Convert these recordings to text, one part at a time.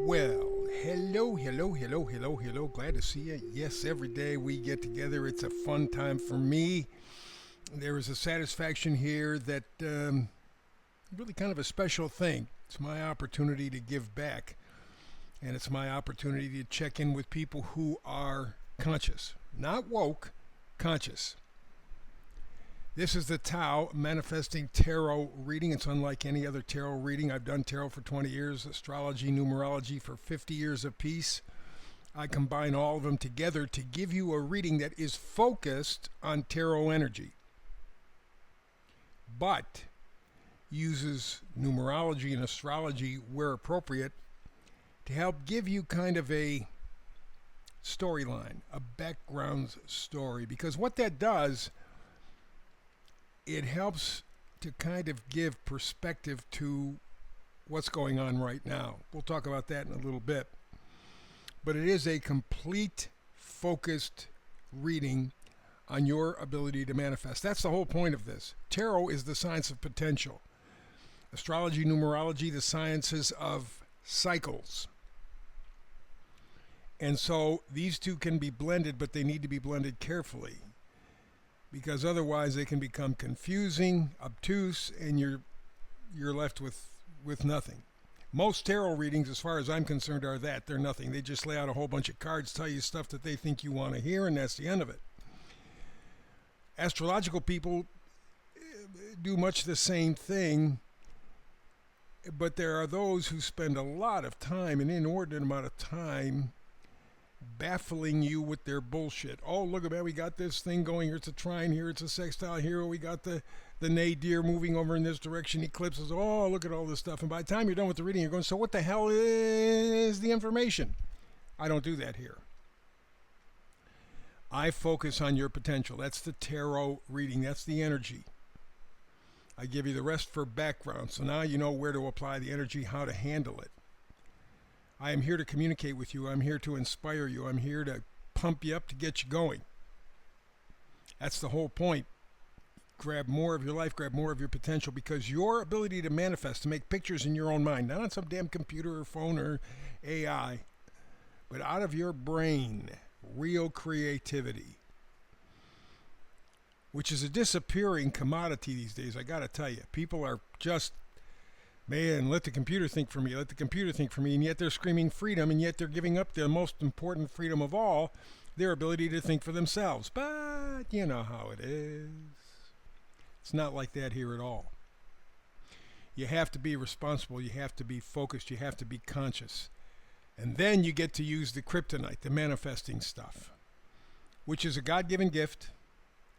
Well, hello. Glad to see you. Yes, every day we get together, it's a fun time for me. There is a satisfaction here that really kind of a special thing. It's my opportunity to give back, and it's my opportunity to check in with people who are conscious, not woke, conscious. This is the Tao Manifesting Tarot reading. It's unlike any other tarot reading. I've done tarot for 20 years, astrology, numerology for 50 years apiece. I combine all of them together to give you a reading that is focused on tarot energy, but uses numerology and astrology where appropriate to help give you kind of a storyline, a background story. Because what that does, it helps to kind of give perspective to what's going on right now. We'll talk about that in a little bit. But it is a complete, focused reading on your ability to manifest. That's the whole point of this. Tarot is the science of potential. Astrology, numerology, the sciences of cycles. And so these two can be blended, but they need to be blended carefully, because otherwise they can become confusing, obtuse, and you're left with nothing. Most tarot readings, as far as I'm concerned, are that. They're nothing. They just lay out a whole bunch of cards, tell you stuff that they think you want to hear, and that's the end of it. Astrological people do much the same thing, but there are those who spend a lot of time, an inordinate amount of time, baffling you with their bullshit. Oh, look at that, we got this thing going here, it's a trine here, it's a sextile here, we got the nadir moving over in this direction, eclipses, oh, look at all this stuff. And by the time you're done with the reading, you're going, so what the hell is the information? I don't do that here. I focus on your potential. That's the tarot reading. That's the energy. I give you the rest for background, so now you know where to apply the energy, how to handle it. I am here to communicate with you. I'm here to inspire you. I'm here to pump you up to get you going. That's the whole point. Grab more of your life, grab more of your potential, because your ability to manifest, to make pictures in your own mind, not on some damn computer or phone or AI, but out of your brain, real creativity, which is a disappearing commodity these days. I got to tell you, people are just, man, let the computer think for me, let the computer think for me, and yet they're screaming freedom, and yet they're giving up their most important freedom of all, their ability to think for themselves. But you know how it is. It's not like that here at all. You have to be responsible, you have to be focused, you have to be conscious. And then you get to use the kryptonite, the manifesting stuff, which is a God-given gift.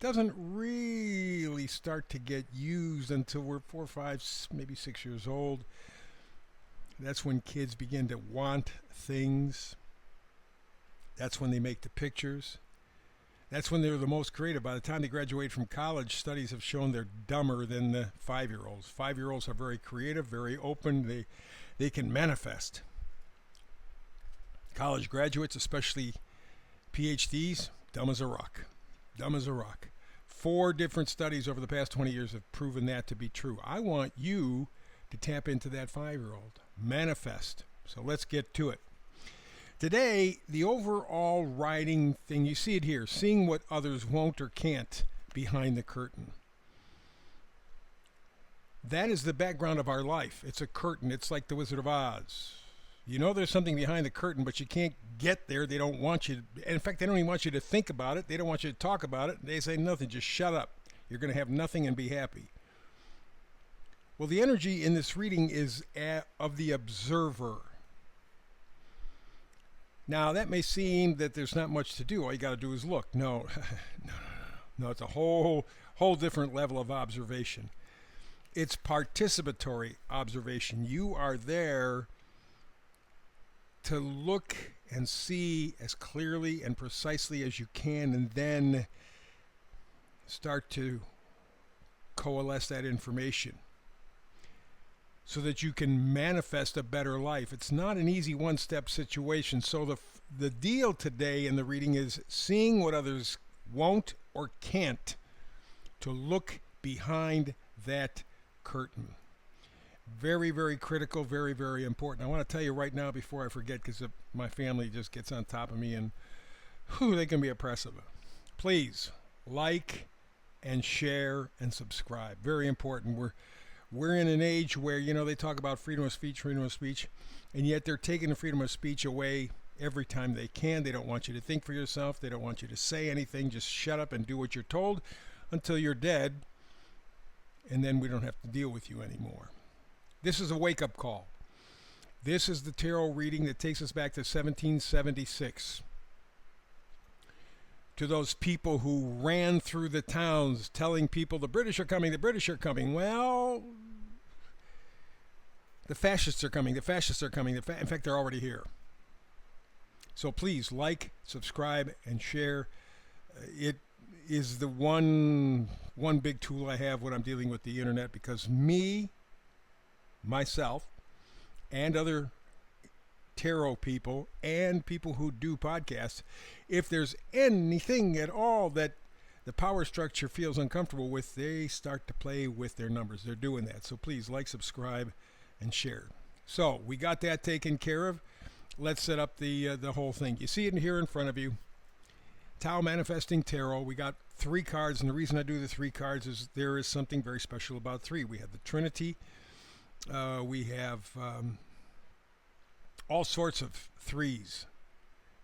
Doesn't really start to get used until we're 4, 5, maybe 6 years old. That's when kids begin to want things. That's when they make the pictures. That's when they're the most creative. By the time they graduate from college, studies have shown they're dumber than the 5-year-olds. 5-year-olds are very creative, very open. They can manifest. College graduates, especially PhDs, dumb as a rock. Dumb as a rock. 4 different studies over the past 20 years have proven that to be true. I want you to tap into that 5-year-old. Manifest. So let's get to it. Today, the overall writing thing, you see it here, seeing what others won't or can't behind the curtain. That is the background of our life. It's a curtain. It's like the Wizard of Oz. You know there's something behind the curtain, but you can't get there. They don't want you to, in fact, they don't even want you to think about it. They don't want you to talk about it. They say nothing, just shut up. You're going to have nothing and be happy. Well, the energy in this reading is of the observer. Now, that may seem that there's not much to do. All you got to do is look. No, no, it's a whole different level of observation. It's participatory observation. You are there to look and see as clearly and precisely as you can, and then start to coalesce that information so that you can manifest a better life. It's not an easy one-step situation. So the deal today in the reading is seeing what others won't or can't, to look behind that curtain. Very, very critical, very, very important. I want to tell you right now before I forget because my family just gets on top of me and whew, they can be oppressive. Please like and share and subscribe. Very important. We're in an age where, they talk about freedom of speech, and yet they're taking the freedom of speech away every time they can. They don't want you to think for yourself. They don't want you to say anything. Just shut up and do what you're told until you're dead, and then we don't have to deal with you anymore. This is a wake-up call. This is the tarot reading that takes us back to 1776. To those people who ran through the towns telling people the British are coming, the British are coming. Well, the fascists are coming, the fascists are coming. In fact, they're already here. So please like, subscribe, and share. It is the one big tool I have when I'm dealing with the internet, because myself, and other tarot people and people who do podcasts, if there's anything at all that the power structure feels uncomfortable with, they start to play with their numbers. They're doing that. So please like, subscribe, and share. So we got that taken care of. Let's set up the whole thing. You see it in here in front of you. Tao Manifesting Tarot. We got 3 cards, and the reason I do the 3 cards is there is something very special about 3. We have the Trinity. We have all sorts of 3s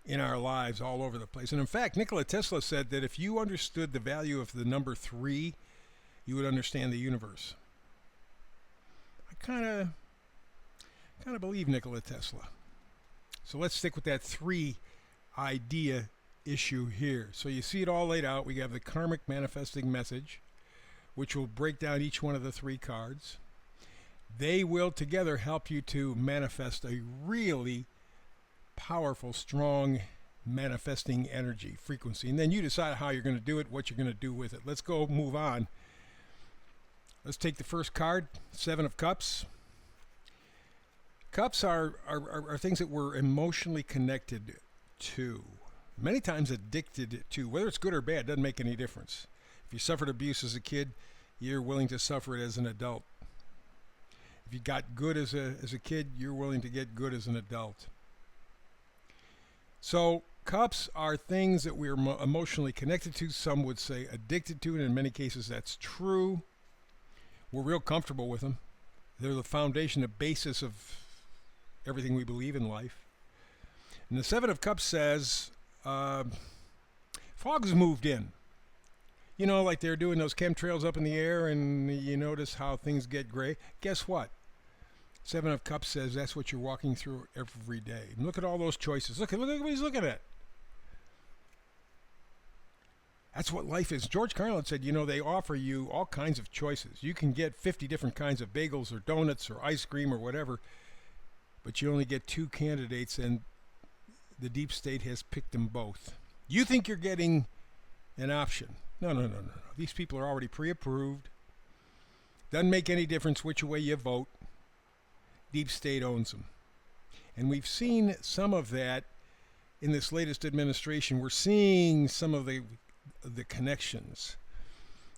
in our lives all over the place. And in fact, Nikola Tesla said that if you understood the value of the number 3, you would understand the universe. I kind of believe Nikola Tesla. So let's stick with that 3 idea issue here. So you see it all laid out. We have the karmic manifesting message, which will break down each one of the 3 cards. They will together help you to manifest a really powerful, strong manifesting energy frequency. And then you decide how you're going to do it, what you're going to do with it. Let's go move on. Let's take the first card, 7 of Cups. Cups are things that we're emotionally connected to, many times addicted to. Whether it's good or bad doesn't make any difference. If you suffered abuse as a kid, you're willing to suffer it as an adult. If you got good as a kid, you're willing to get good as an adult. So cups are things that we're emotionally connected to. Some would say addicted to, and in many cases that's true. We're real comfortable with them. They're the foundation, the basis of everything we believe in life. And the 7 of Cups says, fog's moved in. You know, like they're doing those chemtrails up in the air and you notice how things get gray. Guess what? 7 of Cups says that's what you're walking through every day. And look at all those choices. Look at what he's looking at. That's what life is. George Carlin said, they offer you all kinds of choices. You can get 50 different kinds of bagels or donuts or ice cream or whatever, but you only get 2 candidates, and the deep state has picked them both. You think you're getting an option. No. These people are already pre-approved. Doesn't make any difference which way you vote. Deep state owns them. And we've seen some of that in this latest administration. We're seeing some of the connections.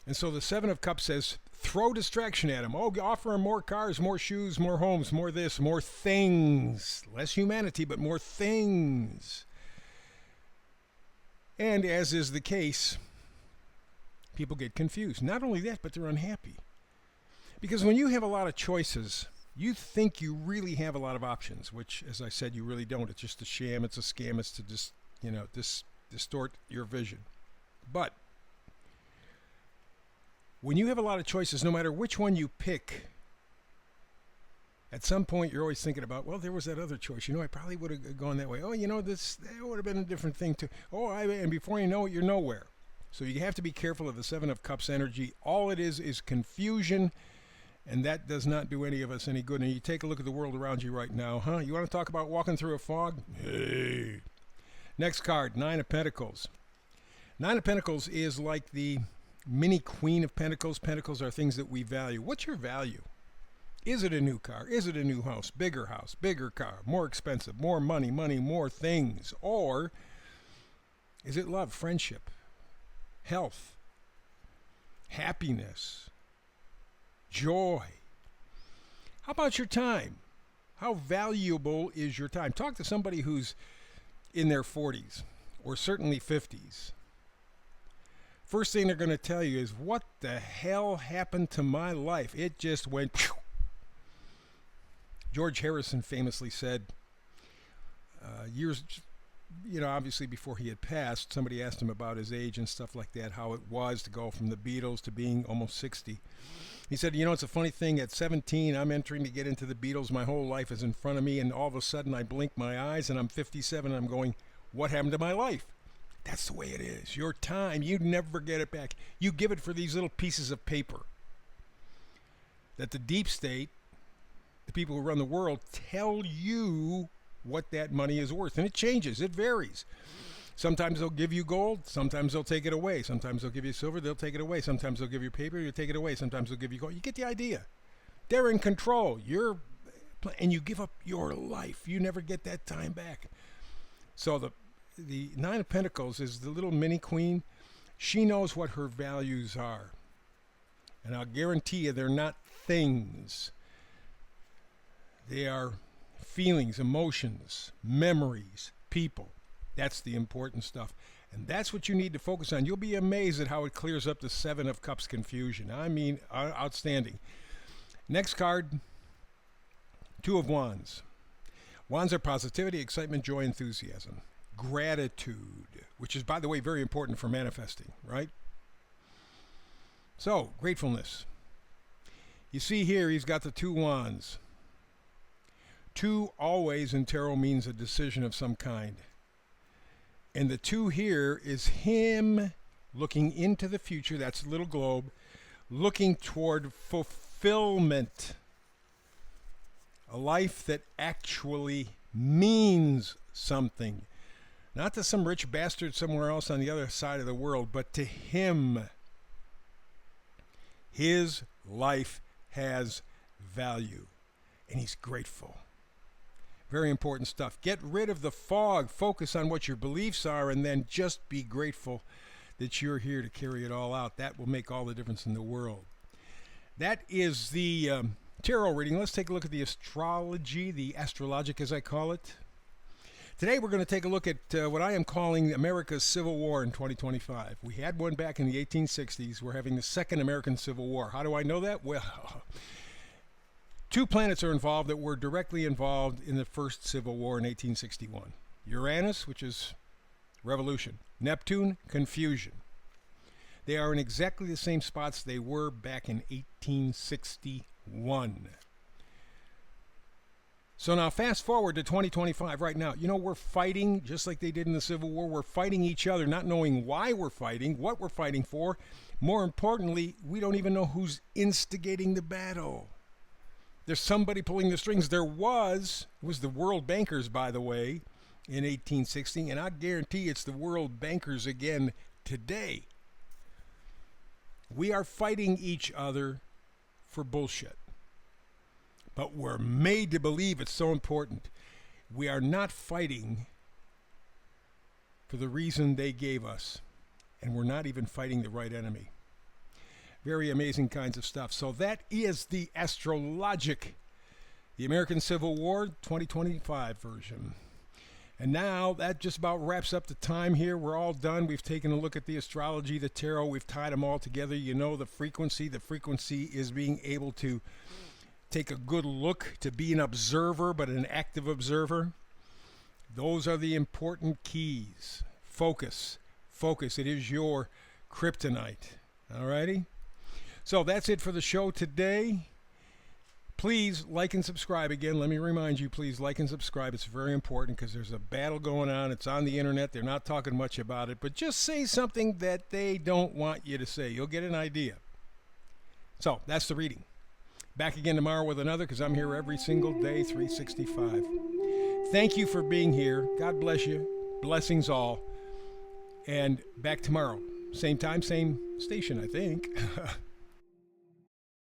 And so the 7 of Cups says, throw distraction at them. Oh, offer them more cars, more shoes, more homes, more this, more things. Less humanity, but more things. And as is the case, people get confused. Not only that, but they're unhappy. Because when you have a lot of choices, you think you really have a lot of options, which, as I said, you really don't. It's just a sham. It's a scam. It's to just, distort your vision. But when you have a lot of choices, no matter which one you pick, at some point you're always thinking about, well, there was that other choice. I probably would have gone that way. Oh, that would have been a different thing too. And before you know it, you're nowhere. So you have to be careful of the 7 of Cups energy. All it is confusion, and that does not do any of us any good. And you take a look at the world around you right now, huh? You want to talk about walking through a fog? Hey. Next card, 9 of Pentacles. 9 of Pentacles is like the mini Queen of Pentacles. Pentacles are things that we value. What's your value? Is it a new car? Is it a new house, bigger car, more expensive, more money, more things? Or is it love, friendship, health, happiness, joy? How about your time? How valuable is your time? Talk to somebody who's in their 40s or certainly 50s. First thing they're going to tell you is, what the hell happened to my life? It just went. Phew. George Harrison famously said, years, obviously before he had passed, somebody asked him about his age and stuff like that, how it was to go from the Beatles to being almost 60. He said, it's a funny thing. At 17, I'm entering to get into the Beatles. My whole life is in front of me, and all of a sudden I blink my eyes, and I'm 57, and I'm going, what happened to my life? That's the way it is. Your time, you never get it back. You give it for these little pieces of paper that the deep state, the people who run the world, tell you what that money is worth. And it changes. It varies. Sometimes they'll give you gold. Sometimes they'll take it away. Sometimes they'll give you silver. They'll take it away. Sometimes they'll give you paper. You'll take it away. Sometimes they'll give you gold. You get the idea. They're in control. And you give up your life. You never get that time back. So the Nine of Pentacles is the little mini queen. She knows what her values are. And I'll guarantee you they're not things. They are feelings, emotions, memories, people. That's the important stuff. And that's what you need to focus on. You'll be amazed at how it clears up the Seven of Cups confusion. I mean, outstanding. Next card, Two of Wands. Wands are positivity, excitement, joy, enthusiasm. Gratitude, which is, by the way, very important for manifesting, right? So, gratefulness. You see here, he's got the two wands. Two always in tarot means a decision of some kind. And the two here is him looking into the future, that's the little globe, looking toward fulfillment. A life that actually means something. Not to some rich bastard somewhere else on the other side of the world, but to him. His life has value, and he's grateful. Very important stuff. Get rid of the fog. Focus on what your beliefs are, and then just be grateful that you're here to carry it all out. That will make all the difference in the world. That is the tarot reading. Let's take a look at the astrology, the astrologic as I call it. Today we're going to take a look at what I am calling America's Civil War in 2025. We had one back in the 1860s. We're having the Second American Civil War. How do I know that? Well, two planets are involved that were directly involved in the first Civil War in 1861. Uranus, which is revolution. Neptune, confusion. They are in exactly the same spots they were back in 1861. So now fast forward to 2025 right now. We're fighting just like they did in the Civil War. We're fighting each other, not knowing why we're fighting, what we're fighting for. More importantly, we don't even know who's instigating the battle. There's somebody pulling the strings. It was the world bankers, by the way, in 1860, and I guarantee it's the world bankers again today. We are fighting each other for bullshit. But we're made to believe it's so important. We are not fighting for the reason they gave us, and we're not even fighting the right enemy. Very amazing kinds of stuff. So that is the astrologic, the American Civil War 2025 version. And now that just about wraps up the time here. We're all done. We've taken a look at the astrology, the tarot. We've tied them all together. The frequency. The frequency is being able to take a good look, to be an observer, but an active observer. Those are the important keys. Focus. Focus. It is your kryptonite. All righty? So that's it for the show today. Please like and subscribe. Again, let me remind you, please like and subscribe. It's very important because there's a battle going on. It's on the internet. They're not talking much about it. But just say something that they don't want you to say. You'll get an idea. So that's the reading. Back again tomorrow with another, because I'm here every single day, 365. Thank you for being here. God bless you. Blessings all. And back tomorrow. Same time, same station, I think.